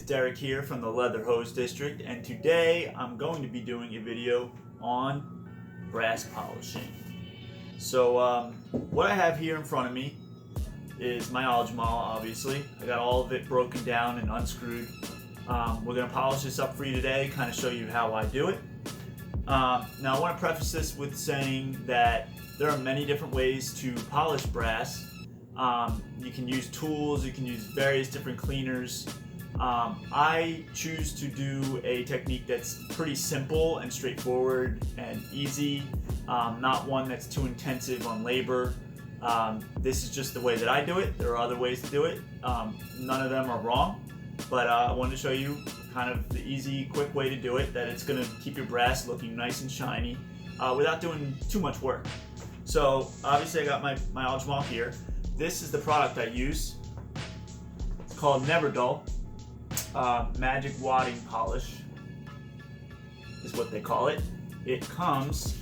Derek here from the Leather Hose District, and today I'm going to be doing a video on brass polishing. So what I have here in front of me is my Algemol, obviously. I got all of it broken down and unscrewed. We're going to polish this up for you today, kind of show you how I do it. Now I want to preface this with saying that there are many different ways to polish brass. You can use tools, you can use various different cleaners. I choose to do a technique that's pretty simple and straightforward and easy, not one that's too intensive on labor. This is just the way that I do it. There are other ways to do it. None of them are wrong, but I wanted to show you kind of the easy, quick way to do it, that it's going to keep your brass looking nice and shiny without doing too much work. So obviously I got my Algemol here. This is the product I use. It's called Never Dull. Magic wadding polish is what they call it. It comes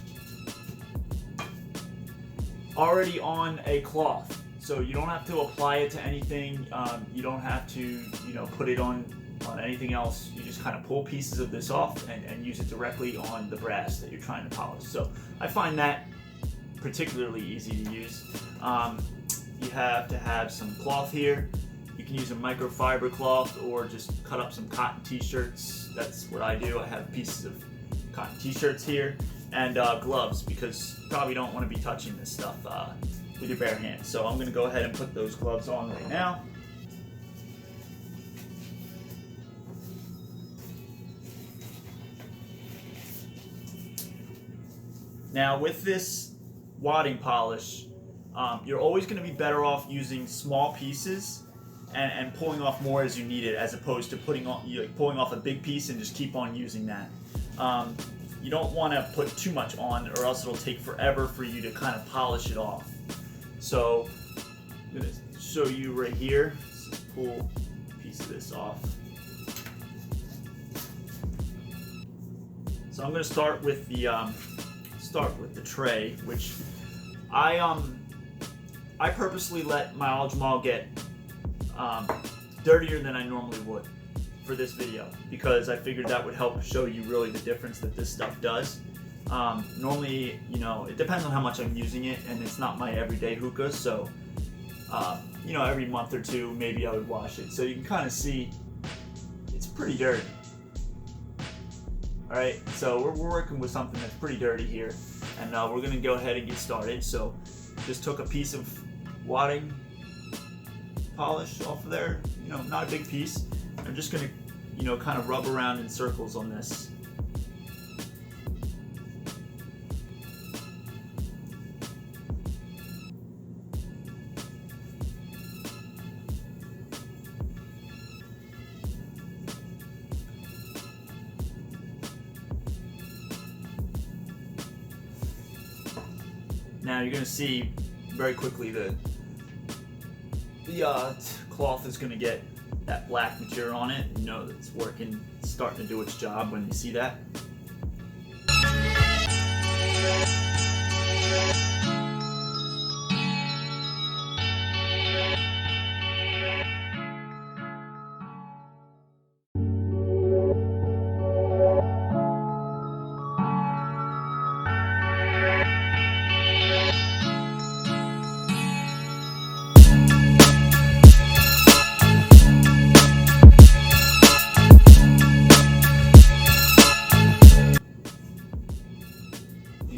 already on a cloth, so you don't have to apply it to anything. You don't have to, put it on anything else. You just kind of pull pieces of this off and use it directly on the brass that you're trying to polish. So I find that particularly easy to use. You have to have some cloth here. You can use a microfiber cloth or just cut up some cotton t-shirts. That's what I do. I have pieces of cotton t-shirts here, and gloves, because you probably don't want to be touching this stuff with your bare hands. So I'm going to go ahead and put those gloves on right now. Now with this wadding polish, you're always going to be better off using small pieces and pulling off more as you need it, as opposed to pulling off a big piece and just keep on using that. You don't want to put too much on, or else it'll take forever for you to kind of polish it off. So I'm going to show you right here. Let's just pull a piece of this off. So I'm going to start with the tray, which I purposely let my Algemol get dirtier than I normally would for this video, because I figured that would help show you really the difference that this stuff does. Normally, it depends on how much I'm using it, and it's not my everyday hookah, so every month or two maybe I would wash it. So you can kind of see it's pretty dirty. Alright, so we're working with something that's pretty dirty here, and we're going to go ahead and get started. So just took a piece of wadding polish off of there, not a big piece. I'm just going to, kind of rub around in circles on this. Now you're going to see very quickly the cloth is going to get that black material on it. You know that it's working, starting to do its job when you see that.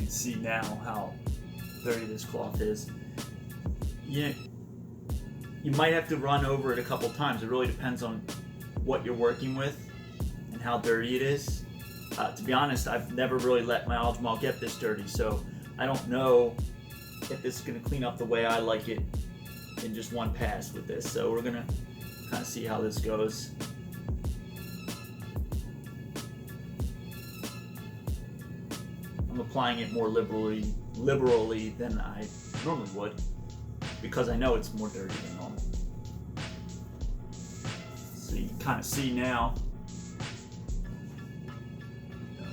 See now how dirty this cloth is. You might have to run over it a couple times. It really depends on what you're working with and how dirty it is. To be honest, I've never really let my Algemol get this dirty, so I don't know if this is going to clean up the way I like it in just one pass with this. So we're going to kind of see how this goes. I'm applying it more liberally than I normally would, because I know it's more dirty than normal. So you can kind of see now,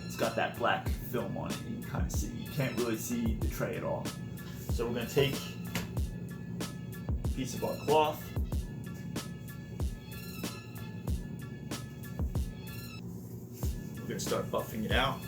it's got that black film on it. You can kind of see, you can't really see the tray at all. So we're going to take a piece of our cloth, to start buffing it out.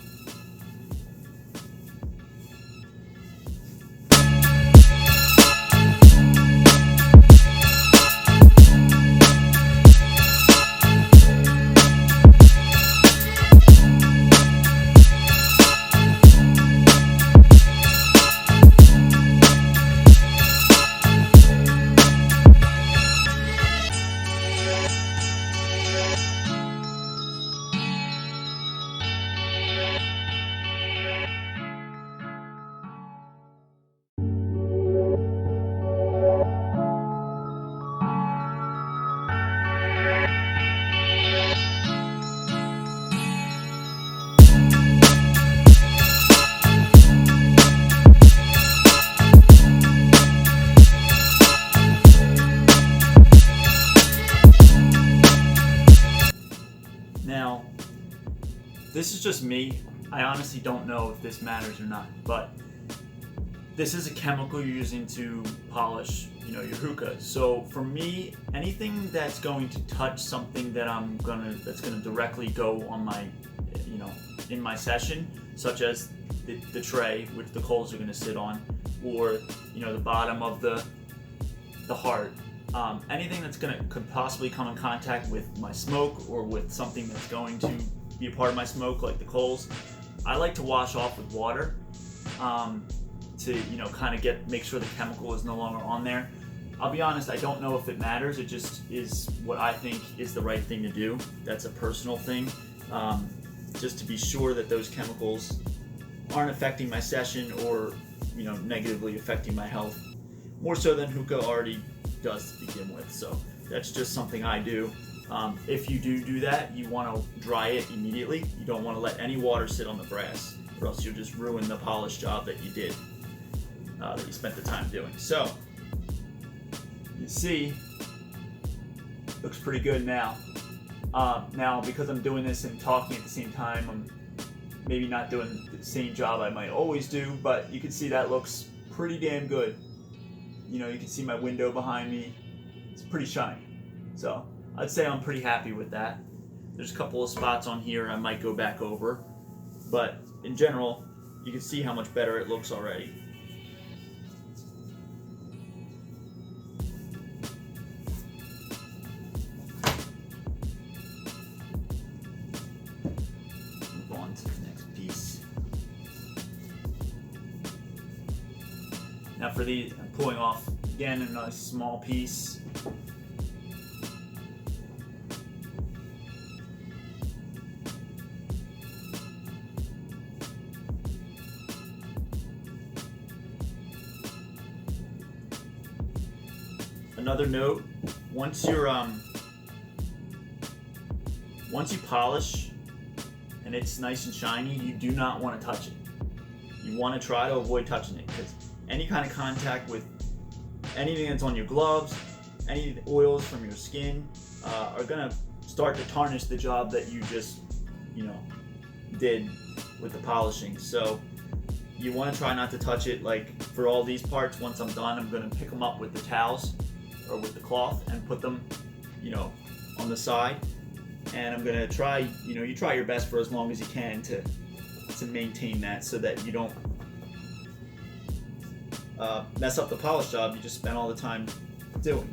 Now, this is just me. I honestly don't know if this matters or not, but this is a chemical you're using to polish, your hookah. So for me, anything that's going to touch something that's gonna directly go on my, in my session, such as the tray, which the coals are gonna sit on, or the bottom of the heart. Anything that's could possibly come in contact with my smoke or with something that's going to be a part of my smoke, like the coals, I like to wash off with water to kind of make sure the chemical is no longer on there. I'll be honest, I don't know if it matters. It just is what I think is the right thing to do. That's a personal thing, just to be sure that those chemicals aren't affecting my session or negatively affecting my health, more so than hookah already does to begin with. So that's just something I do. If you do that, you want to dry it immediately. You don't want to let any water sit on the brass, or else you'll just ruin the polish job that you did, that you spent the time doing. So you see, looks pretty good now. Now, because I'm doing this and talking at the same time, I'm maybe not doing the same job I might always do, but you can see that looks pretty damn good. You can see my window behind me. It's pretty shiny. So I'd say I'm pretty happy with that. There's a couple of spots on here I might go back over, but in general, you can see how much better it looks already. Move on to the next piece. Now for these, I'm pulling off again a nice small piece. Another note: once you polish and it's nice and shiny, you do not want to touch it. You want to try to avoid touching it, because any kind of contact with anything that's on your gloves, any oils from your skin, are gonna start to tarnish the job that you just did with the polishing. So you want to try not to touch it. Like for all these parts, once I'm done, I'm gonna pick them up with the towels or with the cloth and put them on the side, and I'm gonna try, you try your best for as long as you can to maintain that, so that you don't mess up the polish job you just spent all the time doing.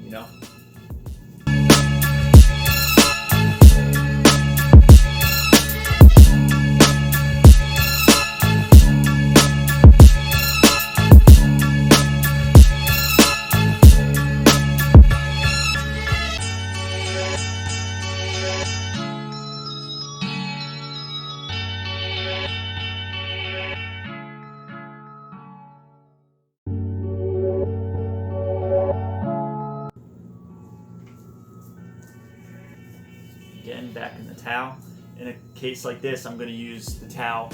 Again, back in the towel. In a case like this, I'm going to use the towel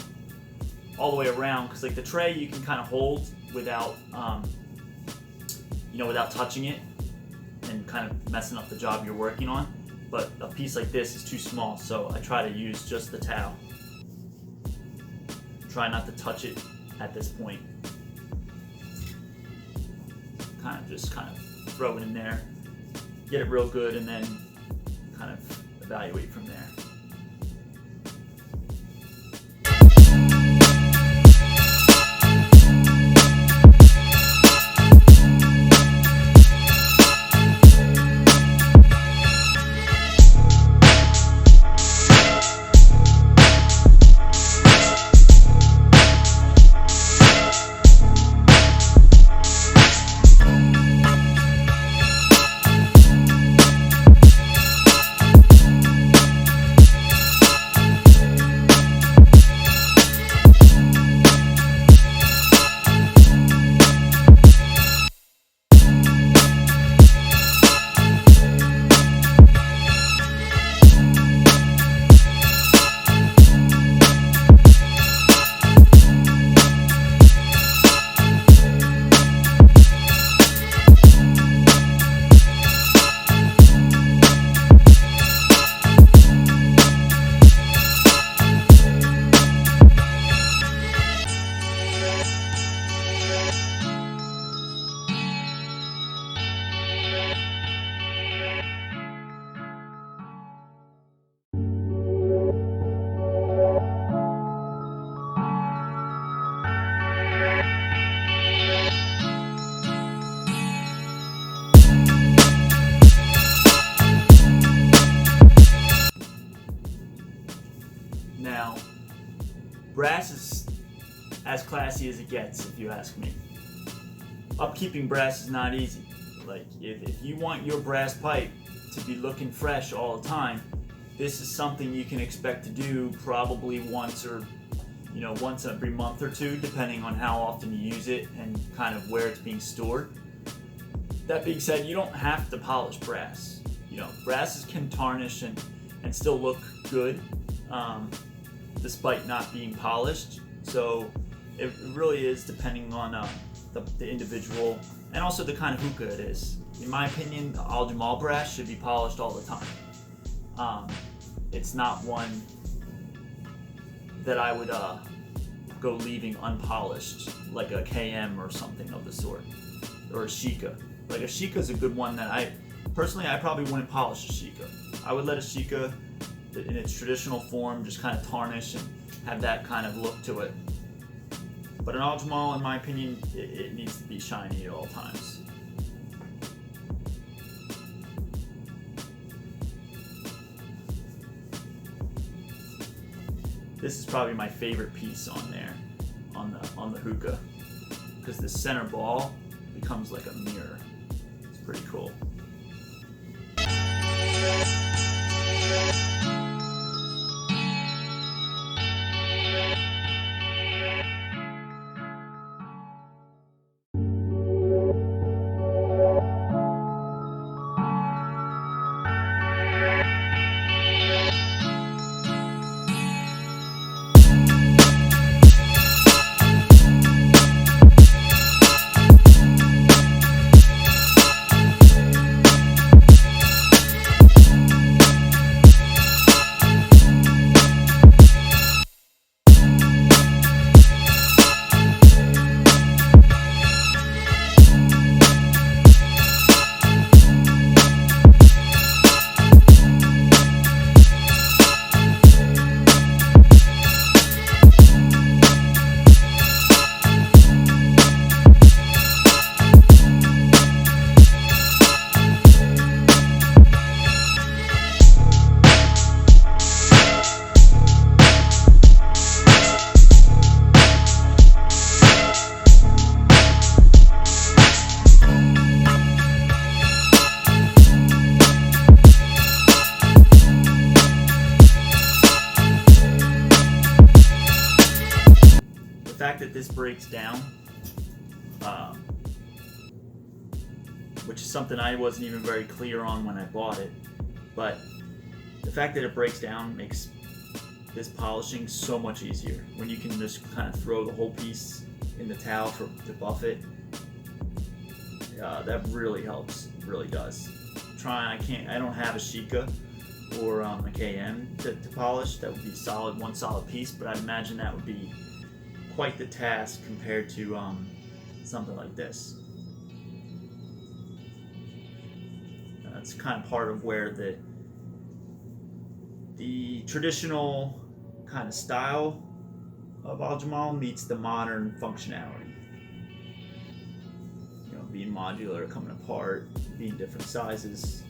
all the way around, because like the tray you can kind of hold without without touching it and kind of messing up the job you're working on. But a piece like this is too small, so I try to use just the towel. Try not to touch it at this point. Just throw it in there, get it real good, and then kind of evaluate from there. brass is as classy as it gets, if you ask me. Upkeeping brass is not easy. Like, if you want your brass pipe to be looking fresh all the time, this is something you can expect to do probably once every month or two, depending on how often you use it and kind of where it's being stored. That being said, you don't have to polish brass. Brasses can tarnish and still look good despite not being polished. So it really is depending on the individual and also the kind of hookah it is. In my opinion, the Al Jamal brass should be polished all the time. It's not one that I would go leaving unpolished, like a KM or something of the sort, or a Sheikah. Like a Sheikah is a good one that I probably wouldn't polish a Sheikah. I would let a Sheikah in its traditional form just kind of tarnish and have that kind of look to it. But an Al Jamal, in my opinion, it needs to be shiny at all times. This is probably my favorite piece on there, on the hookah, because the center ball becomes like a mirror. It's pretty cool. The fact that this breaks down, which is something I wasn't even very clear on when I bought it, but the fact that it breaks down makes this polishing so much easier. When you can just kind of throw the whole piece in the towel to buff it, that really helps. It really does. I don't have a Sheikah or a KM to polish. That would be one solid piece, but I'd imagine that would be quite the task compared to something like this. That's kind of part of where the traditional kind of style of Al Jamal meets the modern functionality. Being modular, coming apart, being different sizes.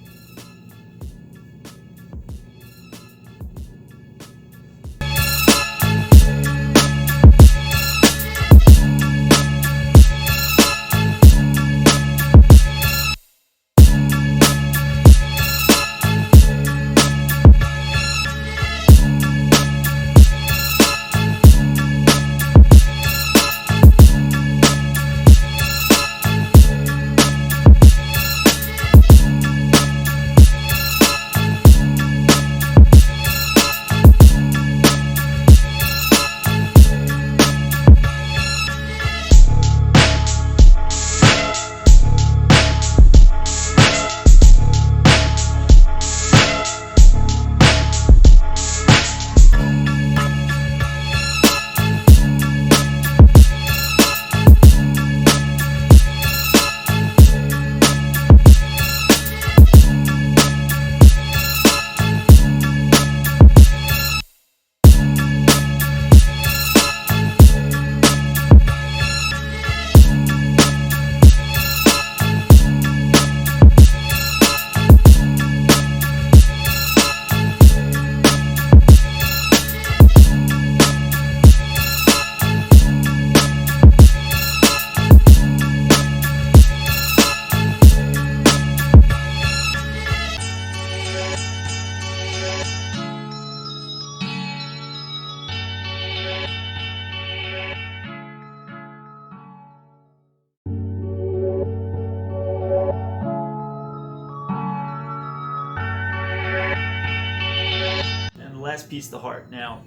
last piece, the heart. Now,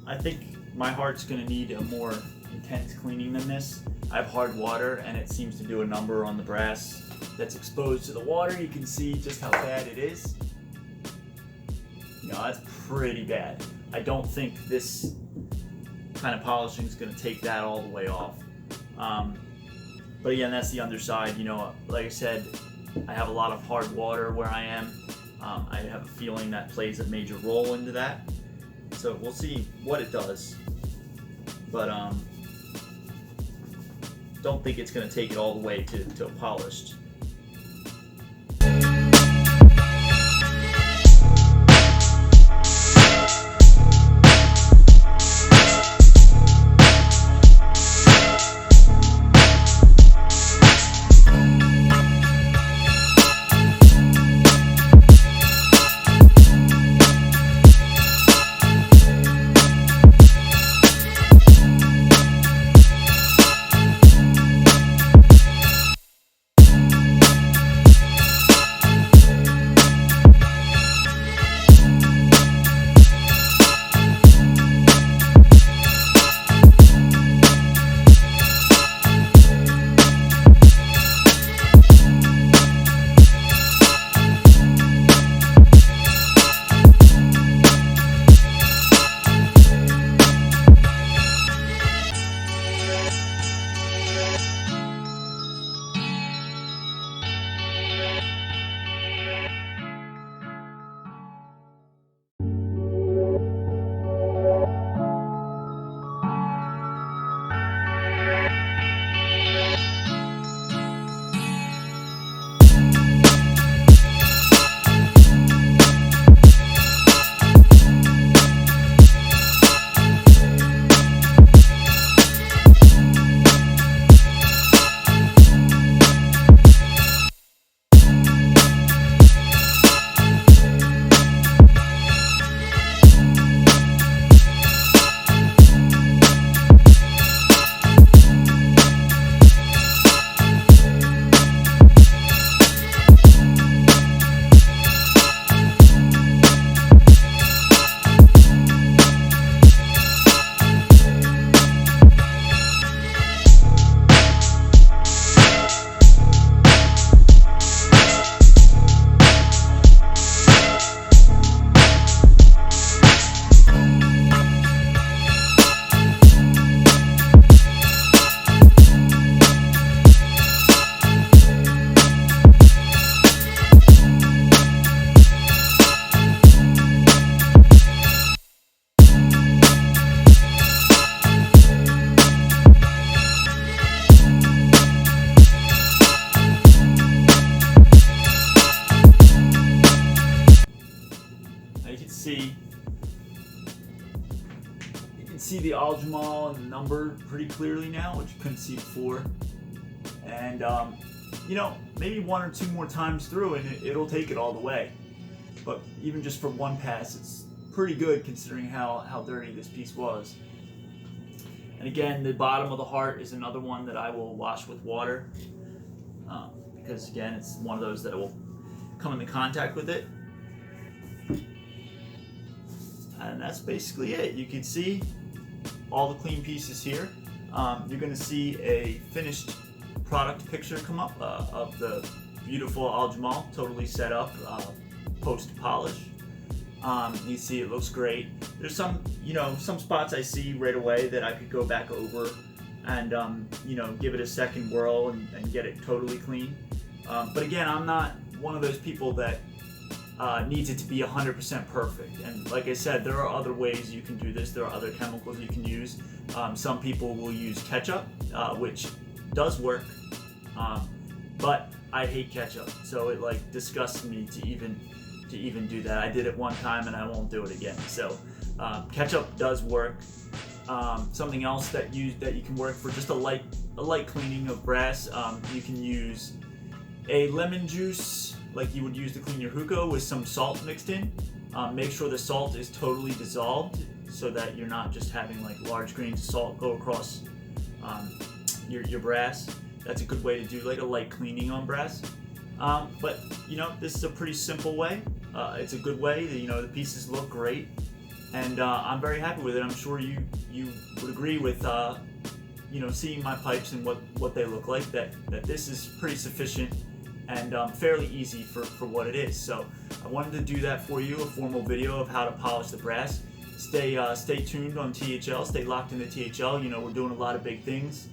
I think my heart's going to need a more intense cleaning than this. I have hard water, and it seems to do a number on the brass that's exposed to the water. You can see just how bad it is. You know, that's pretty bad. I don't think this kind of polishing is going to take that all the way off. But again, that's the underside. You know, like I said, I have a lot of hard water where I am. I have a feeling that plays a major role into that. So we'll see what it does. But don't think it's going to take it all the way to a polished. See the aljamal and the number pretty clearly now, which you couldn't see before. And you know, maybe one or two more times through and it'll take it all the way. But even just for one pass, it's pretty good considering how dirty this piece was. And again, the bottom of the heart is another one that I will wash with water because again, it's one of those that will come into contact with it. And that's basically it. You can see all the clean pieces here. You're going to see a finished product picture come up of the beautiful aljamal, totally set up post polish. You see it looks great. There's some spots I see right away that I could go back over and give it a second whirl and get it totally clean. But again, I'm not one of those people that needs it to be 100% perfect. And like I said, there are other ways you can do this. There are other chemicals you can use. Some people will use ketchup, which does work, but I hate ketchup, so it like disgusts me to even do that. I did it one time and I won't do it again. So ketchup does work. Something else that you can work for just a light cleaning of brass. You can use a lemon juice like you would use to clean your hookah with some salt mixed in. Make sure the salt is totally dissolved so that you're not just having like large grains of salt go across your brass. That's a good way to do like a light cleaning on brass. But this is a pretty simple way. It's a good way. The pieces look great. and I'm very happy with it. I'm sure you would agree with seeing my pipes and what they look like, that this is pretty sufficient and fairly easy for what it is. So I wanted to do that for you, a formal video of how to polish the brass. Stay tuned on THL, stay locked into THL. We're doing a lot of big things.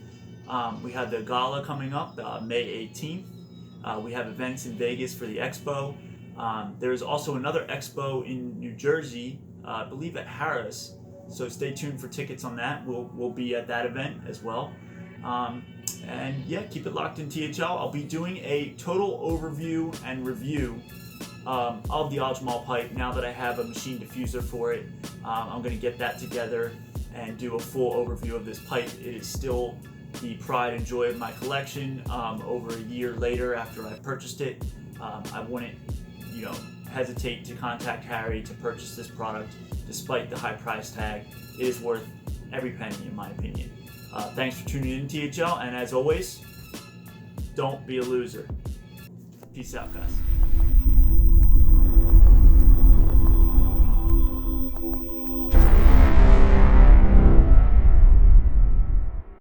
We have the gala coming up May 18th. We have events in Vegas for the expo. There's also another expo in New Jersey, I believe at Harris. So stay tuned for tickets on that. We'll be at that event as well. And yeah, keep it locked in THL. I'll be doing a total overview and review of the THL pipe now that I have a machine diffuser for it. I'm going to get that together and do a full overview of this pipe. It is still the pride and joy of my collection. Over a year later after I purchased it, I wouldn't hesitate to contact Harry to purchase this product. Despite the high price tag, it is worth every penny in my opinion. Thanks for tuning in, THL, and as always, don't be a loser. Peace out, guys.